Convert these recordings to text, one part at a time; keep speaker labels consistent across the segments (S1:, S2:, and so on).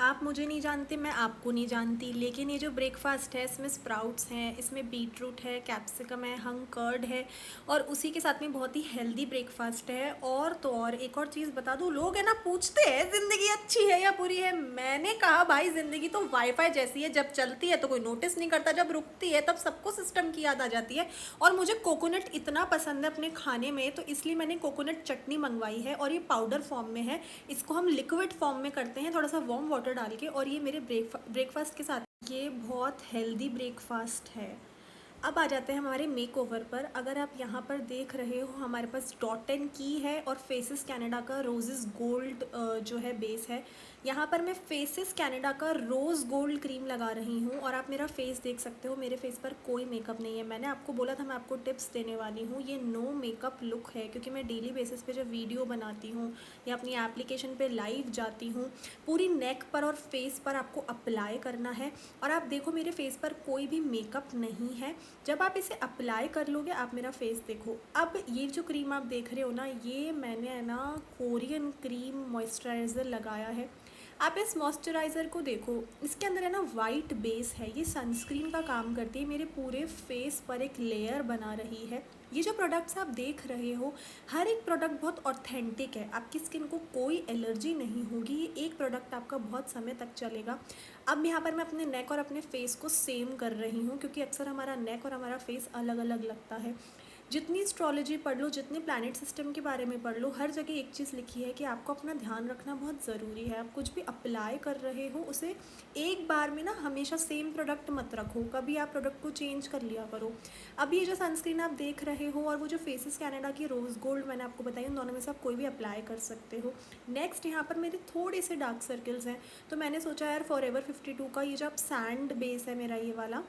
S1: आप मुझे नहीं जानते, मैं आपको नहीं जानती, लेकिन ये जो ब्रेकफास्ट है इसमें स्प्राउट्स हैं, इसमें बीटरूट है, कैप्सिकम है, हंग कर्ड है और उसी के साथ में बहुत ही हेल्दी ब्रेकफास्ट है। और तो और एक और चीज़ बता दूँ, लोग है ना पूछते हैं ज़िंदगी अच्छी है या बुरी है। मैंने कहा भाई ज़िंदगी तो वाईफाई जैसी है, जब चलती है तो कोई नोटिस नहीं करता, जब रुकती है तब सबको सिस्टम की याद आ जाती है। और मुझे कोकोनट इतना पसंद है अपने खाने में, तो इसलिए मैंने कोकोनट चटनी मंगवाई है और ये पाउडर फॉर्म में है। इसको हम लिक्विड फॉर्म में करते हैं थोड़ा सा वार्म वाटर डाल के, और ये मेरे ब्रेकफास्ट के साथ ये बहुत हेल्दी ब्रेकफास्ट है। अब आ जाते हैं हमारे मेक ओवर पर। अगर आप यहाँ पर देख रहे हो, हमारे पास डॉट एंड की है और फेसेस कनाडा का रोजेस गोल्ड जो है बेस है। यहाँ पर मैं फेसेस कनाडा का रोज़ गोल्ड क्रीम लगा रही हूँ और आप मेरा फेस देख सकते हो, मेरे फेस पर कोई मेकअप नहीं है। मैंने आपको बोला था मैं आपको टिप्स देने वाली हूँ, ये नो मेकअप लुक है क्योंकि मैं डेली बेसिस पे जब वीडियो बनाती हूँ या अपनी एप्लीकेशन पे लाइव जाती हूँ, पूरी नेक पर और फेस पर आपको अप्लाई करना है। और आप देखो मेरे फेस पर कोई भी मेकअप नहीं है। जब आप इसे अप्लाई कर लोगे, आप मेरा फेस देखो। अब ये जो क्रीम आप देख रहे हो ना, ये मैंने है ना कोरियन क्रीम मॉइस्चराइज़र लगाया है। आप इस मॉइस्चराइज़र को देखो, इसके अंदर है ना वाइट बेस है, ये सनस्क्रीन का काम करती है, मेरे पूरे फेस पर एक लेयर बना रही है। ये जो प्रोडक्ट्स आप देख रहे हो, हर एक प्रोडक्ट बहुत ऑथेंटिक है, आपकी स्किन को कोई एलर्जी नहीं होगी। ये एक प्रोडक्ट आपका बहुत समय तक चलेगा। अब यहाँ पर मैं अपने नेक और अपने फेस को सेम कर रही हूँ क्योंकि अक्सर हमारा नेक और हमारा फेस अलग अलग लगता है। जितनी एस्ट्रोलॉजी पढ़ लो, जितने प्लैनेट सिस्टम के बारे में पढ़ लो, हर जगह एक चीज़ लिखी है कि आपको अपना ध्यान रखना बहुत ज़रूरी है। आप कुछ भी अप्लाई कर रहे हो उसे एक बार में ना हमेशा सेम प्रोडक्ट मत रखो, कभी आप प्रोडक्ट को चेंज कर लिया करो। अब ये जो सनस्क्रीन आप देख रहे हो और वो जो फेसेस कनाडा की रोज़ गोल्ड मैंने आपको बताई, उन दोनों में से आप कोई भी अप्लाई कर सकते हो। नेक्स्ट यहाँ पर मेरे थोड़े से डार्क सर्कल्स हैं, तो मैंने सोचा यार फॉरएवर 52 का ये जो आप सैंड बेस है मेरा ये वाला,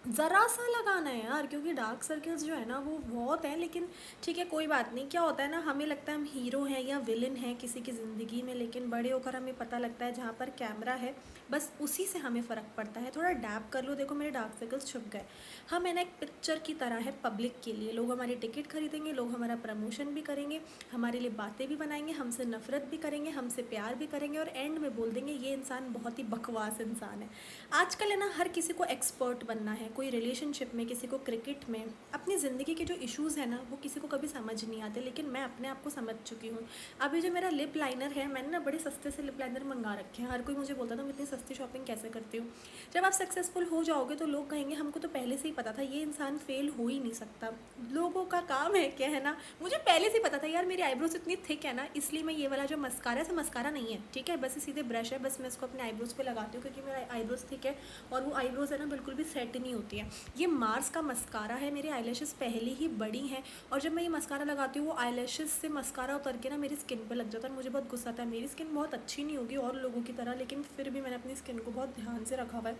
S1: ज़रा सा लगाना है यार, क्योंकि डार्क सर्कल्स जो है ना वो बहुत हैं। लेकिन ठीक है, कोई बात नहीं। क्या होता है ना, हमें लगता है हम हीरो हैं या विलन हैं किसी की ज़िंदगी में, लेकिन बड़े होकर हमें पता लगता है जहाँ पर कैमरा है बस उसी से हमें फ़र्क पड़ता है। थोड़ा डैप कर लो, देखो मेरे डार्क सर्कल्स छुप गए। हम है ना एक पिक्चर की तरह है पब्लिक के लिए, लोग हमारी टिकट खरीदेंगे, लोग हमारा प्रमोशन भी करेंगे, हमारे लिए बातें भी बनाएंगे, हमसे नफरत भी करेंगे, हमसे प्यार भी करेंगे और एंड में बोल देंगे ये इंसान बहुत ही बकवास इंसान है। आजकल है ना हर किसी को एक्सपर्ट बनना है, कोई रिलेशनशिप में, किसी को क्रिकेट में। अपनी ज़िंदगी के जो इश्यूज़ हैं ना वो किसी को कभी समझ नहीं आते, लेकिन मैं अपने आप को समझ चुकी हूँ। अब ये जो मेरा लिप लाइनर है, मैंने ना बड़े सस्ते से लिप लाइनर मंगा रखे हैं। हर कोई मुझे बोलता था मैं इतनी सस्ती शॉपिंग कैसे करती हूँ। जब आप सक्सेसफुल हो जाओगे तो लोग कहेंगे हमको तो पहले से ही पता था ये इंसान फेल हो ही नहीं सकता। लोगों का काम है क्या, है ना। मुझे पहले से ही पता था यार मेरी आईब्रोज इतनी थिक है ना, इसलिए मैं ये वाला जो मस्कारा है, मस्कारा नहीं है ठीक है, बस ये सीधे ब्रश है, बस मैं इसको अपने आईब्रोज पे लगाती हूँ क्योंकि मेरा आईब्रोज थिक है और वो आईब्रोज है ना बिल्कुल भी सेट नहीं होती है। ये मार्स का मस्कारा है, मेरे आईलैशेस पहले ही बड़ी हैं और जब मैं ये मस्कारा लगाती हूँ वो आईलैशेस से मस्कारा उतर के ना मेरी स्किन पे लग जाता है। मुझे बहुत गुस्सा आता है, मेरी स्किन बहुत अच्छी नहीं होगी और लोगों की तरह, लेकिन फिर भी मैंने अपनी स्किन को बहुत ध्यान से रखा हुआ है।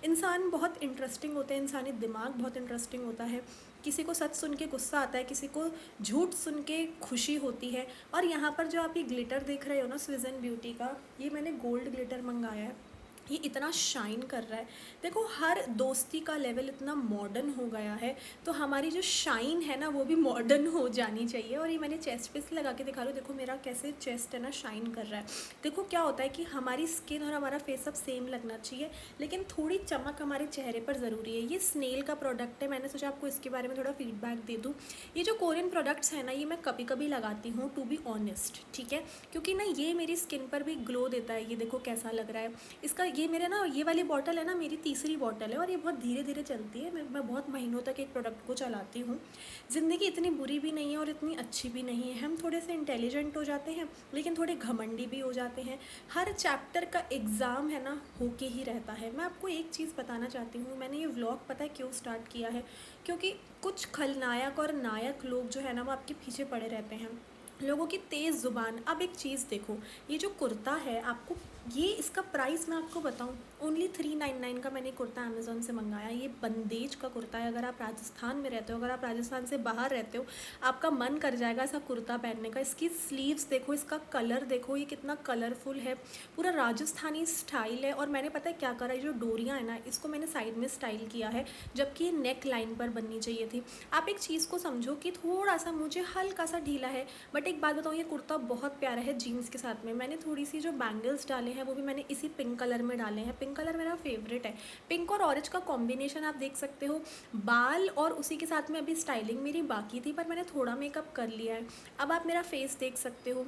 S1: इंसान बहुत इंटरेस्टिंग होते हैं, इंसानी दिमाग बहुत इंटरेस्टिंग होता है। किसी को सच सुन के गुस्सा आता है, किसी को झूठ सुन के खुशी होती है। और यहाँ पर जो आप ये ग्लिटर देख रहे हो ना स्विज़न ब्यूटी का, ये मैंने गोल्ड ग्लिटर मंगाया है। ये इतना शाइन कर रहा है। देखो हर दोस्ती का लेवल इतना मॉडर्न हो गया है, तो हमारी जो शाइन है ना वो भी मॉडर्न हो जानी चाहिए। और ये मैंने चेस्ट पे से लगा के दिखा रही हूँ, देखो मेरा कैसे चेस्ट है ना शाइन कर रहा है। देखो क्या होता है कि हमारी स्किन और हमारा फेस सब सेम लगना चाहिए, लेकिन थोड़ी चमक हमारे चेहरे पर ज़रूरी है। ये स्नेल का प्रोडक्ट है, मैंने सोचा आपको इसके बारे में थोड़ा फीडबैक दे दूँ। ये जो कोरियन प्रोडक्ट्स हैं ना, ये मैं कभी कभी लगाती हूँ टू बी ऑनेस्ट, ठीक है, क्योंकि ना ये मेरी स्किन पर भी ग्लो देता है। ये देखो कैसा लग रहा है इसका। ये मेरे ना ये वाली बॉटल है ना, मेरी तीसरी बॉटल है और ये बहुत धीरे धीरे चलती है। मैं बहुत महीनों तक एक प्रोडक्ट को चलाती हूँ। ज़िंदगी इतनी बुरी भी नहीं है और इतनी अच्छी भी नहीं है। हम थोड़े से इंटेलिजेंट हो जाते हैं लेकिन थोड़े घमंडी भी हो जाते हैं। हर चैप्टर का एग्ज़ाम है ना होके ही रहता है। मैं आपको एक चीज़ बताना चाहती हूँ, मैंने ये व्लॉग पता है क्यों स्टार्ट किया है, क्योंकि कुछ खलनायक और नायक लोग जो है ना वो आपके पीछे पड़े रहते हैं, लोगों की तेज़ ज़ुबान। अब एक चीज़ देखो, ये जो कुर्ता है आपको, ये इसका प्राइस मैं आपको बताऊं, ओनली 399 का मैंने कुर्ता अमेज़ोन से मंगाया। ये बंदेज का कुर्ता है। अगर आप राजस्थान में रहते हो, अगर आप राजस्थान से बाहर रहते हो, आपका मन कर जाएगा ऐसा कुर्ता पहनने का। इसकी स्लीव्स देखो, इसका कलर देखो, ये कितना कलरफुल है, पूरा राजस्थानी स्टाइल है। और मैंने पता है क्या करा, ये जो डोरियाँ है ना इसको मैंने साइड में स्टाइल किया है, जबकि ये नेक लाइन पर बननी चाहिए थी। आप एक चीज़ को समझो कि थोड़ा सा मुझे हल्का सा ढीला है, बट एक बात बताऊँ, ये कुर्ता बहुत प्यारा है जीन्स के साथ में। मैंने थोड़ी सी जो बैंगल्स डाले हैं वो भी मैंने इसी पिंक कलर में डाले हैं। पिंक कलर मेरा फेवरेट है। पिंक और ऑरेंज का कॉम्बिनेशन आप देख सकते हो। बाल और उसी के साथ में अभी स्टाइलिंग मेरी बाकी थी, पर मैंने थोड़ा मेकअप कर लिया है। अब आप मेरा फेस देख सकते हो।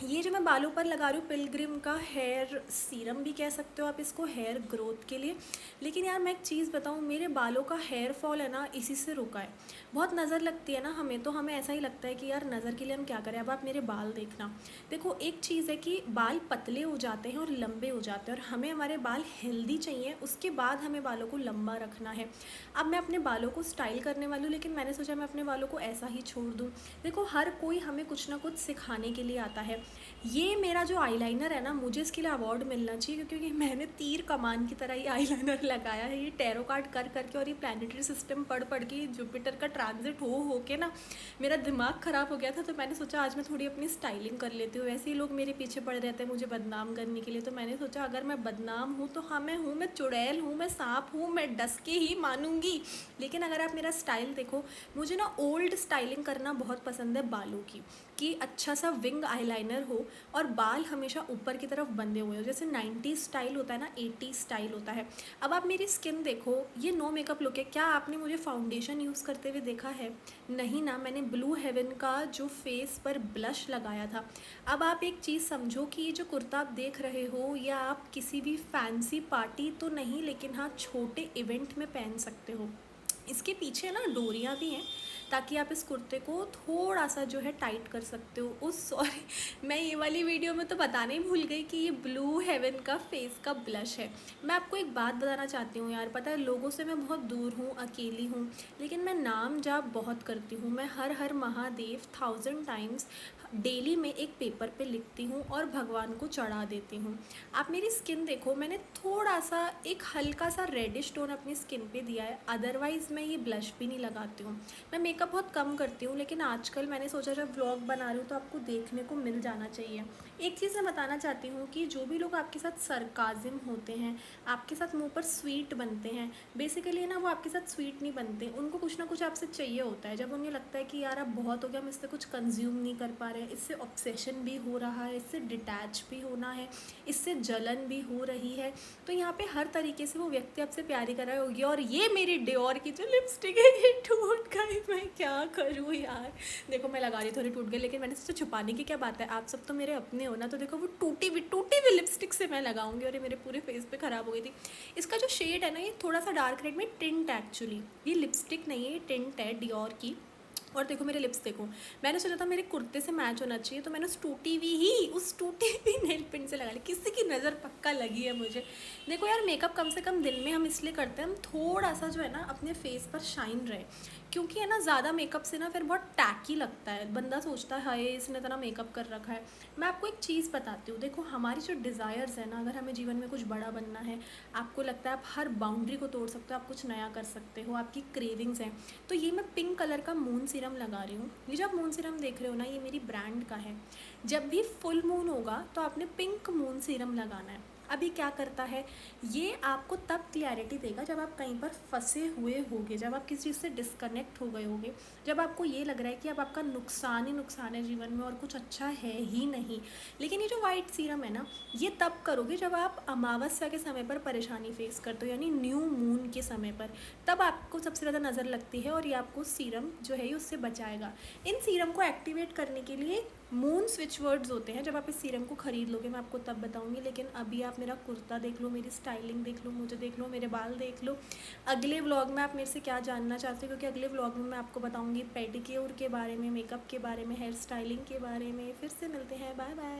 S1: ये जो मैं बालों पर लगा रही हूँ पिलग्रिम का हेयर सीरम भी कह सकते हो आप इसको, हेयर ग्रोथ के लिए। लेकिन यार मैं एक चीज़ बताऊँ, मेरे बालों का हेयर फॉल है ना इसी से रुका है। बहुत नज़र लगती है ना हमें, तो हमें ऐसा ही लगता है कि यार नज़र के लिए हम क्या करें। अब आप मेरे बाल देखना, देखो एक चीज़ है कि बाल पतले हो जाते हैं और लंबे हो जाते हैं, और हमें हमारे बाल हेल्दी चाहिए, उसके बाद हमें बालों को लंबा रखना है। अब मैं अपने बालों को स्टाइल करने वाली हूँ, लेकिन मैंने सोचा मैं अपने बालों को ऐसा ही छोड़ दूँ। देखो हर कोई हमें कुछ ना कुछ सिखाने के लिए आता है। ये मेरा जो आईलाइनर है ना, मुझे इसके लिए अवार्ड मिलना चाहिए, क्योंकि मैंने तीर कमान की तरह ये आईलाइनर लगाया है। ये टैरो कार्ड कर करके और ये प्लानिटरी सिस्टम पढ़ पढ़ के, जुपिटर का ट्रांजिट हो के ना मेरा दिमाग ख़राब हो गया था। तो मैंने सोचा आज मैं थोड़ी अपनी स्टाइलिंग कर लेती हूँ। वैसे ही लोग मेरे पीछे पड़ रहते हैं मुझे बदनाम करने के लिए, तो मैंने सोचा अगर मैं बदनाम हूँ तो हाँ मैं हूँ, मैं चुड़ैल हूँ, मैं सांप हूँ, मैं डस के ही मानूंगी। लेकिन अगर आप मेरा स्टाइल देखो, मुझे ना ओल्ड स्टाइलिंग करना बहुत पसंद है बालों की, कि अच्छा सा विंग आईलाइनर हो और बाल हमेशा ऊपर की तरफ बंधे हुए हो, जैसे 90 स्टाइल होता है ना, 80 स्टाइल होता है। अब आप मेरी स्किन देखो, ये नो मेकअप लुक है। क्या आपने मुझे फाउंडेशन यूज़ करते हुए देखा है? नहीं ना, मैंने ब्लू हेवन का जो फेस पर ब्लश लगाया था। अब आप एक चीज़ समझो कि ये जो कुर्ता आप देख रहे हो, या आप किसी भी फैंसी पार्टी तो नहीं, लेकिन हाँ छोटे इवेंट में पहन सकते हो। इसके पीछे ना डोरियाँ भी हैं, ताकि आप इस कुर्ते को थोड़ा सा जो है टाइट कर सकते हो। उस सॉरी मैं ये वाली वीडियो में तो बताना ही भूल गई कि ये ब्लू हेवन का फेस का ब्लश है। मैं आपको एक बात बताना चाहती हूँ यार, पता है लोगों से मैं बहुत दूर हूँ, अकेली हूँ, लेकिन मैं नाम जाप बहुत करती हूँ। मैं हर हर महादेव 1000 टाइम्स डेली में एक पेपर पे लिखती हूँ और भगवान को चढ़ा देती हूँ। आप मेरी स्किन देखो, मैंने थोड़ा सा एक हल्का सा रेडिश टोन अपनी स्किन पे दिया है, अदरवाइज़ मैं ये ब्लश भी नहीं लगाती हूँ। मैं मेकअप बहुत कम करती हूँ, लेकिन आजकल मैंने सोचा जब व्लॉग बना रही हूँ तो आपको देखने को मिल जाना चाहिए। एक चीज़ मैं बताना चाहती हूँ कि जो भी लोग आपके साथ सरकाज़म होते हैं, आपके साथ मुंह पर स्वीट बनते हैं, बेसिकली ना वो आपके साथ स्वीट नहीं बनते, उनको कुछ ना कुछ आपसे चाहिए होता है। जब उन्हें लगता है कि यार अब बहुत हो गया, हम इससे कुछ कंज्यूम नहीं कर पा रहे हैं, इससे ऑब्सेशन भी हो रहा है, इससे डिटैच भी होना है, इससे जलन भी हो रही है, तो यहाँ पे हर तरीके से वो व्यक्ति आपसे प्यार ही कर रहा होगी। और ये मेरी डियोर की जो लिपस्टिक है ये टूट गई, मैं क्या करूँ यार। देखो मैं लगा रही थोड़ी टूट गई, लेकिन मैंने सोचा छुपाने की क्या बात है, आप सब तो मेरे अपने हो ना। तो देखो वो टूटी हुई लिपस्टिक से मैं लगाऊंगी, और ये मेरे पूरे फेस पे ख़राब हो गई थी। इसका जो शेड है ना, ये थोड़ा सा डार्क रेड में टिंट है एक्चुअली, ये लिपस्टिक नहीं है, ये टिंट है डियोर की। और देखो मेरे लिप्स देखो, मैंने सोचा था मेरे कुर्ते से मैच होना चाहिए, तो मैंने उस टूटी हुई नेल पेंट से लगा ली। किसी की नज़र पक्का लगी है मुझे। देखो यार मेकअप कम से कम दिन में हम इसलिए करते हैं, हम थोड़ा सा जो है ना अपने फेस पर शाइन रहे, क्योंकि है ना ज़्यादा मेकअप से ना फिर बहुत टैकी लगता है, बंदा सोचता है हाय इसने इतना मेकअप कर रखा है। मैं आपको एक चीज़ बताती हूँ, देखो हमारी जो डिज़ायर्स है ना, अगर हमें जीवन में कुछ बड़ा बनना है, आपको लगता है आप हर बाउंड्री को तोड़ सकते हो, आप कुछ नया कर सकते हो, आपकी क्रेविंग्स हैं, तो ये मैं पिंक कलर का मून सीरम लगा रही हूँ। ये जो आप मून सीरम देख रहे हो ना, ये मेरी ब्रांड का है। जब भी फुल मून होगा तो आपने पिंक मून सीरम लगाना है। अभी क्या करता है, ये आपको तब क्लैरिटी देगा जब आप कहीं पर फंसे हुए होगे, जब आप किसी चीज़ से डिस्कनेक्ट हो गए होगे, जब आपको ये लग रहा है कि अब आपका नुकसान ही नुकसान है जीवन में और कुछ अच्छा है ही नहीं। लेकिन ये जो वाइट सीरम है ना, ये तब करोगे जब आप अमावस्या के समय पर परेशानी फेस करते हो, यानी न्यू मून के समय पर, तब आपको सबसे ज़्यादा नज़र लगती है, और ये आपको सीरम जो है ये उससे बचाएगा। इन सीरम को एक्टिवेट करने के लिए मून स्विच वर्ड्स होते हैं, जब आप इस सीरम को ख़रीद लोगे मैं आपको तब बताऊंगी। लेकिन अभी आप मेरा कुर्ता देख लो, मेरी स्टाइलिंग देख लो, मुझे देख लो, मेरे बाल देख लो। अगले व्लॉग में आप मेरे से क्या जानना चाहते हो, क्योंकि अगले व्लॉग में मैं आपको बताऊंगी पेडिक्योर के बारे में, मेकअप के बारे में, हेयर स्टाइलिंग के बारे में। फिर से मिलते हैं, बाय बाय।